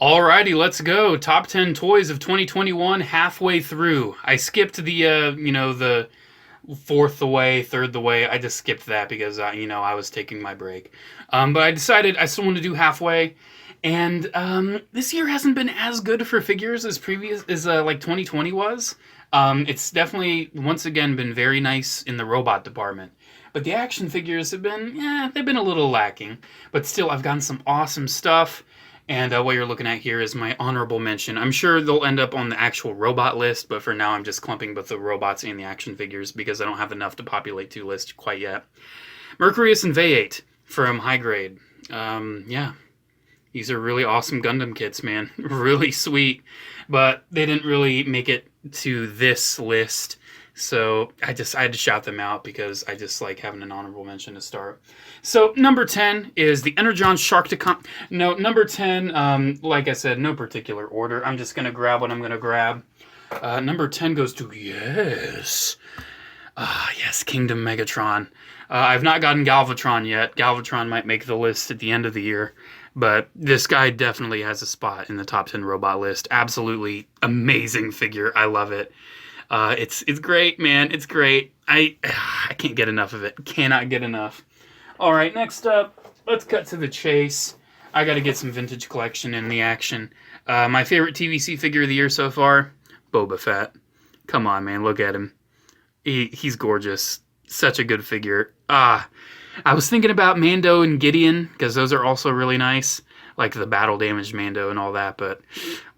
Alrighty, let's go. Top 10 toys of 2021 halfway through. I skipped the fourth the way, third the way. I just skipped that because, I was taking my break. But I decided I still want to do halfway. And this year hasn't been as good for figures as 2020 was. It's definitely, once again, been very nice in the robot department. But the action figures have been, they've been a little lacking. But still, I've gotten some awesome stuff. And what you're looking at here is my honorable mention. I'm sure they'll end up on the actual robot list, but for now I'm just clumping both the robots and the action figures because I don't have enough to populate two lists quite yet. Mercurius and V8 from High Grade. These are really awesome Gundam kits, man. Really sweet. But they didn't really make it to this list. So I had to shout them out because I just like having an honorable mention to start. So number 10 is the Energon Sharkticon. No, number 10, like I said, no particular order. I'm just going to grab what I'm going to grab. Number 10 goes to, yes, Kingdom Megatron. I've not gotten Galvatron yet. Galvatron might make the list at the end of the year. But this guy definitely has a spot in the top 10 robot list. Absolutely amazing figure. I love it. It's great, man. It's great. I can't get enough of it. Cannot get enough. All right, next up, let's cut to the chase. I got to get some vintage collection in the action. My favorite TVC figure of the year so far, Boba Fett. Come on, man. Look at him. He's gorgeous. Such a good figure. I was thinking about Mando and Gideon because those are also really nice, like the battle damaged Mando and all that, but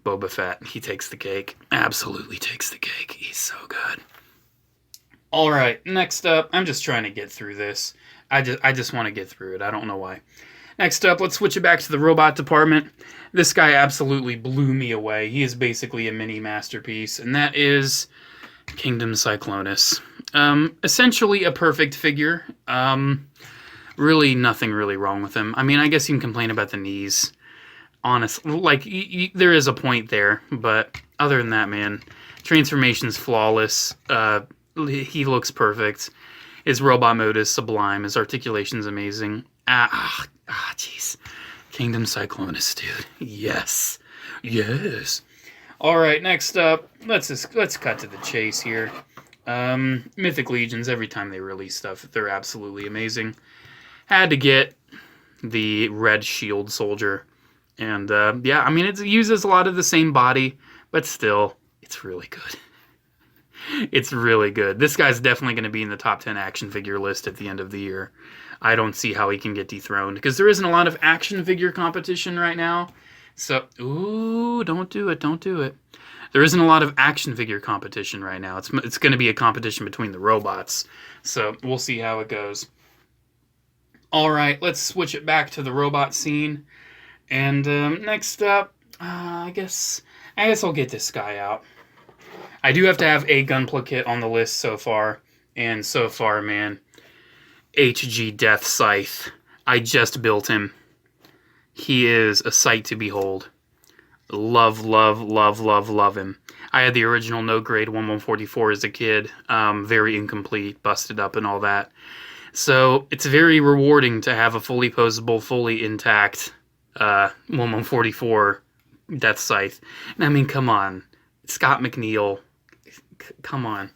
Boba Fett, he takes the cake. Absolutely takes the cake. He's so good. All right, next up, I'm just trying to get through this. I just want to get through it. I don't know why. Next up, let's switch it back to the robot department. This guy absolutely blew me away. He is basically a mini masterpiece, and that is Kingdom Cyclonus. Essentially a perfect figure. Really nothing really wrong with him. I mean, I guess you can complain about the knees. Honestly, like, there is a point there, but other than that, man, transformation's flawless. He looks perfect. His robot mode is sublime. His articulation's amazing. Jeez. Kingdom Cyclonus, dude. Yes. Yes. All right, next up, let's cut to the chase here. Mythic Legions, every time they release stuff, they're absolutely amazing. Had to get the red shield soldier. And, I mean, it uses a lot of the same body, but still, it's really good. It's really good. This guy's definitely going to be in the top 10 action figure list at the end of the year. I don't see how he can get dethroned, because there isn't a lot of action figure competition right now. So, ooh, don't do it, don't do it. There isn't a lot of action figure competition right now. It's going to be a competition between the robots. So, we'll see how it goes. All right, let's switch it back to the robot scene. And next up, I guess I'll get this guy out. I do have to have a Gunpla kit on the list so far. And so far, man, HG Death Scythe. I just built him. He is a sight to behold. Love, love, love, love, love him. I had the original no grade 1144 as a kid. Very incomplete, busted up and all that. So it's very rewarding to have a fully posable, fully intact 1144 Death Scythe. And I mean, come on. Scott McNeil. Come on.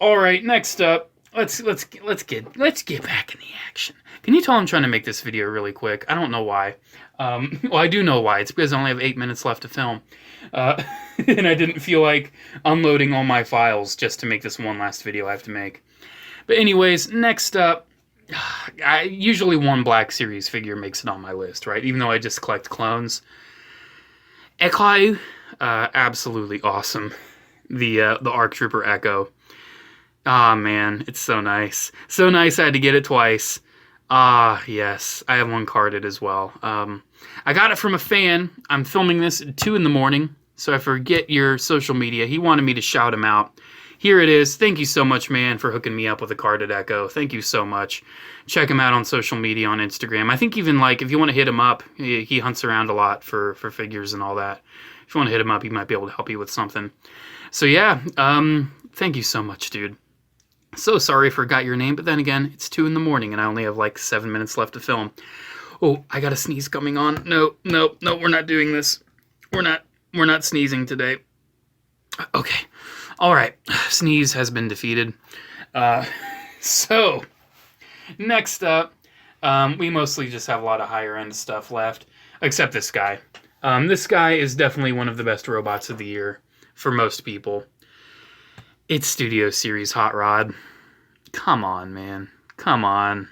All right, next up, let's get back in the action. Can you tell I'm trying to make this video really quick? I don't know why. Well, I do know why. It's because I only have 8 minutes left to film. And I didn't feel like unloading all my files just to make this one last video I have to make. But anyways, next up, usually one Black Series figure makes it on my list, right? Even though I just collect clones. Echo, absolutely awesome. The ARC Trooper Echo. Man, it's so nice. So nice I had to get it twice. Yes, I have one carded as well. I got it from a fan. I'm filming this at 2 in the morning, so I forget your social media. He wanted me to shout him out. Here it is. Thank you so much, man, for hooking me up with a carded Echo. Thank you so much. Check him out on social media, on Instagram. I think even, like, if you want to hit him up, he hunts around a lot for figures and all that. If you want to hit him up, he might be able to help you with something. So, yeah, thank you so much, dude. So sorry I forgot your name, but then again, it's 2 in the morning and I only have like 7 minutes left to film. Oh, I got a sneeze coming on. No, we're not doing this. We're not sneezing today. Okay. All right. Sneeze has been defeated. So, next up, we mostly just have a lot of higher end stuff left, except this guy. This guy is definitely one of the best robots of the year for most people. It's Studio Series Hot Rod. Come on, man. Come on.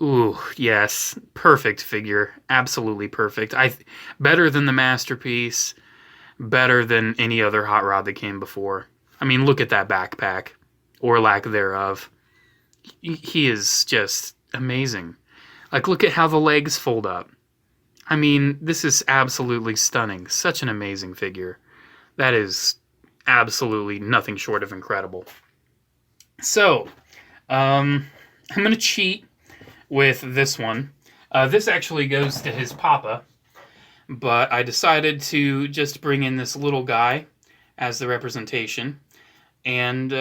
Ooh, yes. Perfect figure. Absolutely perfect. Better than the Masterpiece. Better than any other Hot Rod that came before. I mean, look at that backpack. Or lack thereof. He is just amazing. Like, look at how the legs fold up. I mean, this is absolutely stunning. Such an amazing figure. That is absolutely nothing short of incredible. So, I'm going to cheat with this one. This actually goes to his papa, but I decided to just bring in this little guy as the representation. And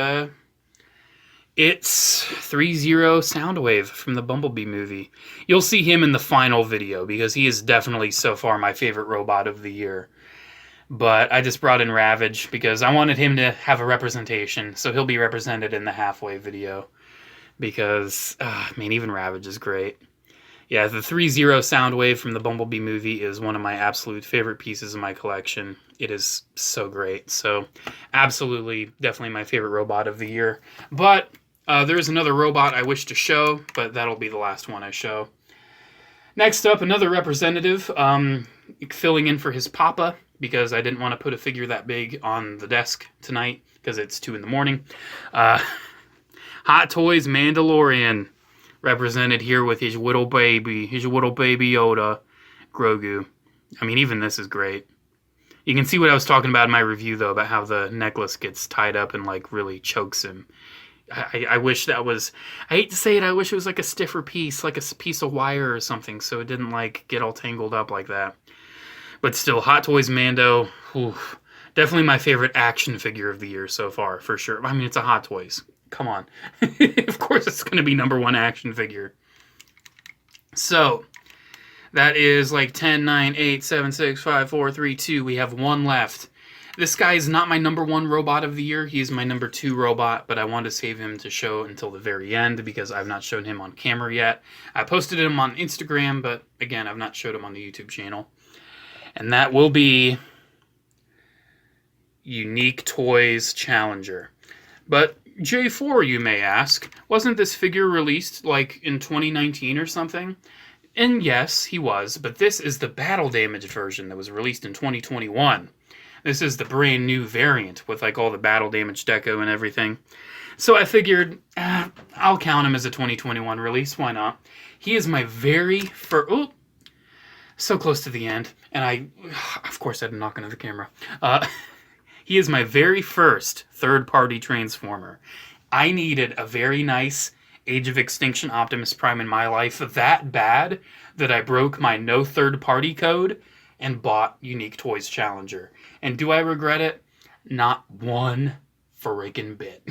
it's 3-0 Soundwave from the Bumblebee movie. You'll see him in the final video because he is definitely so far my favorite robot of the year. But I just brought in Ravage because I wanted him to have a representation, so he'll be represented in the halfway video. Because, man, even Ravage is great. Yeah, the 3-0 Soundwave from the Bumblebee movie is one of my absolute favorite pieces of my collection. It is so great. So, absolutely, definitely my favorite robot of the year. But there is another robot I wish to show, but that'll be the last one I show. Next up, another representative filling in for his papa, because I didn't want to put a figure that big on the desk tonight, because it's 2 in the morning. Hot Toys Mandalorian, represented here with his little baby Yoda, Grogu. I mean, even this is great. You can see what I was talking about in my review, though, about how the necklace gets tied up and, like, really chokes him. I wish that was... I hate to say it, I wish it was, like, a stiffer piece, like a piece of wire or something, so it didn't, like, get all tangled up like that. But still, Hot Toys Mando, oof, definitely my favorite action figure of the year so far, for sure. I mean, it's a Hot Toys. Come on. Of course it's going to be #1 action figure. So, that is like 10, 9, 8, 7, 6, 5, 4, 3, 2. We have one left. This guy is not my #1 robot of the year. He is my #2 robot, but I want to save him to show until the very end because I've not shown him on camera yet. I posted him on Instagram, but again, I've not showed him on the YouTube channel. And that will be Unique Toys Challenger. But J4, you may ask, wasn't this figure released like in 2019 or something? And yes, he was, but this is the battle damaged version that was released in 2021. This is the brand new variant with like all the battle damage deco and everything. So I figured, I'll count him as a 2021 release, why not? He is my very first... Oh, so close to the end. And of course I had to knock into the camera. He is my very first third-party Transformer. I needed a very nice Age of Extinction Optimus Prime in my life that bad that I broke my no third-party code and bought Unique Toys Challenger. And do I regret it? Not one freaking bit.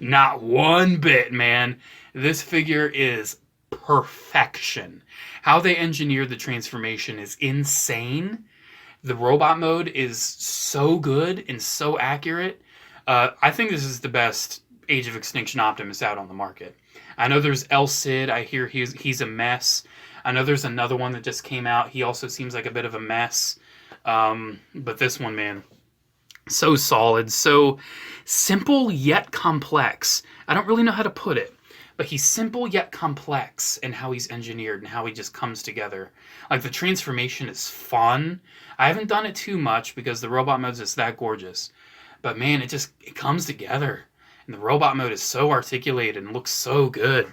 Not one bit, man. This figure is perfection. How they engineered the transformation is insane. The robot mode is so good and so accurate. I think this is the best Age of Extinction Optimus out on the market. I know there's El Cid. I hear he's a mess. I know there's another one that just came out. He also seems like a bit of a mess. But this one, man, so solid, so simple yet complex. I don't really know how to put it. But he's simple yet complex in how he's engineered and how he just comes together. Like, the transformation is fun. I haven't done it too much because the robot mode is just that gorgeous. But man, it comes together. And the robot mode is so articulated and looks so good.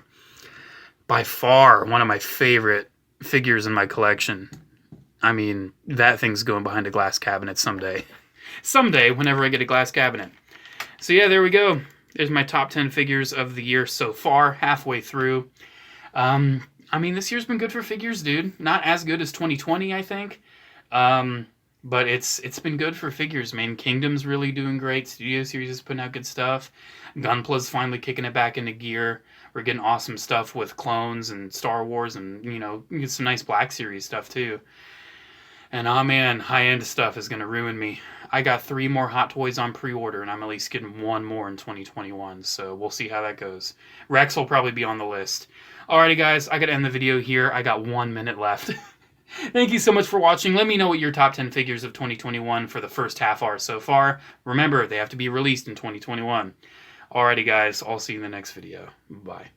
By far, one of my favorite figures in my collection. I mean, that thing's going behind a glass cabinet someday. Someday, whenever I get a glass cabinet. So yeah, there we go. There's my top 10 figures of the year so far, halfway through. I mean, this year's been good for figures, dude. Not as good as 2020, I think. But it's been good for figures, man. Kingdom's really doing great. Studio Series is putting out good stuff. Gunpla's finally kicking it back into gear. We're getting awesome stuff with clones and Star Wars and, you know, some nice Black Series stuff, too. And oh man, high-end stuff is going to ruin me. I got 3 more Hot Toys on pre-order, and I'm at least getting 1 more in 2021, so we'll see how that goes. Rex will probably be on the list. Alrighty guys, I gotta end the video here. I got 1 minute left. Thank you so much for watching. Let me know what your top 10 figures of 2021 for the first half are so far. Remember, they have to be released in 2021. Alrighty guys, I'll see you in the next video. Bye.